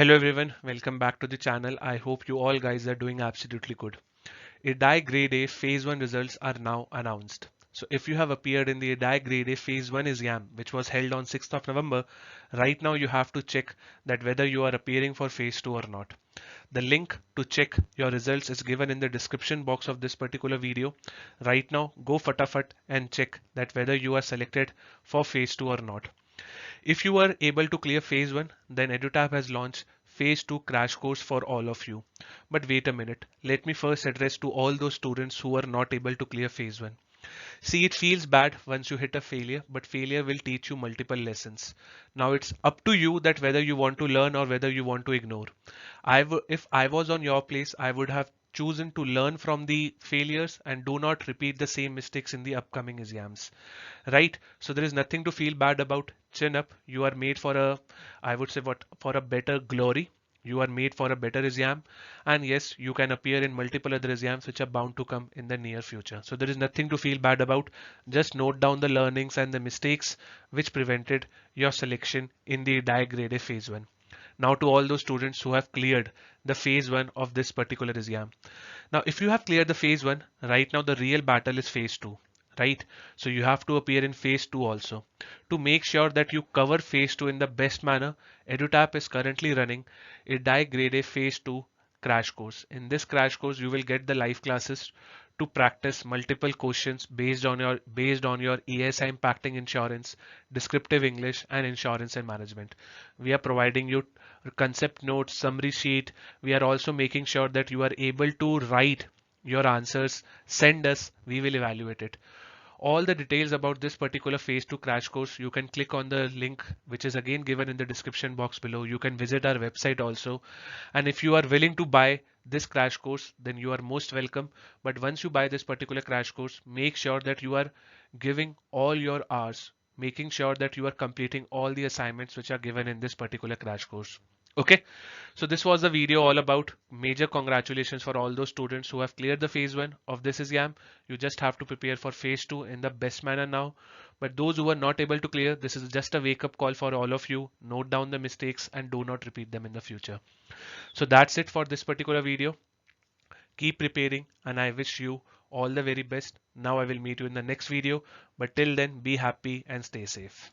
Hello everyone, welcome back to the channel. I hope you all guys are doing absolutely good. IRDAI Grade A Phase 1 results are now announced. So if you have appeared in the IRDAI Grade A Phase 1 exam, which was held on 6th of November, right now you have to check that whether you are appearing for Phase 2 or not. The link to check your results is given in the description box of this particular video. Right now, go fatafat and check that whether you are selected for Phase 2 or not. If you are able to clear phase 1, then EduTap has launched phase 2 crash course for all of you. But wait a minute, let me first address to all those students who are not able to clear phase 1. See, it feels bad once you hit a failure, but failure will teach you multiple lessons. Now it's up to you that whether you want to learn or whether you want to ignore. If I was on your place, I would have chosen to learn from the failures and do not repeat the same mistakes in the upcoming exams. Right? So there is nothing to feel bad about. Chin up. You are made for I would say for a better glory. You are made for a better exam, and yes, you can appear in multiple other exams which are bound to come in the near future. So there is nothing to feel bad about. Just note down the learnings and the mistakes which prevented your selection in the IRDAI Grade A Phase 1. Now to all those students who have cleared the Phase 1 of this particular exam. Now if you have cleared the Phase 1, right now the real battle is Phase 2. Right? So you have to appear in phase 2 also. To make sure that you cover phase 2 in the best manner, EduTap is currently running a IRDAI Grade A phase 2 crash course. In this crash course, you will get the live classes to practice multiple questions based on your ESI impacting insurance, descriptive English, and insurance and management. We are providing you concept notes, summary sheet. We are also making sure that you are able to write your answers, send us, we will evaluate it. All the details about this particular phase 2 crash course, you can click on the link which is again given in the description box below. You can visit our website also, and if you are willing to buy this crash course, then you are most welcome. But once you buy this particular crash course, make sure that you are giving all your hours, making sure that you are completing all the assignments which are given in this particular crash course. Okay, so this was the video all about. Major congratulations for all those students who have cleared the phase 1 of this exam. You just have to prepare for phase 2 in the best manner now. But those who are not able to clear, this is just a wake up call for all of you. Note down the mistakes and do not repeat them in the future. So that's it for this particular video. Keep preparing and I wish you all the very best. Now I will meet you in the next video. But till then, be happy and stay safe.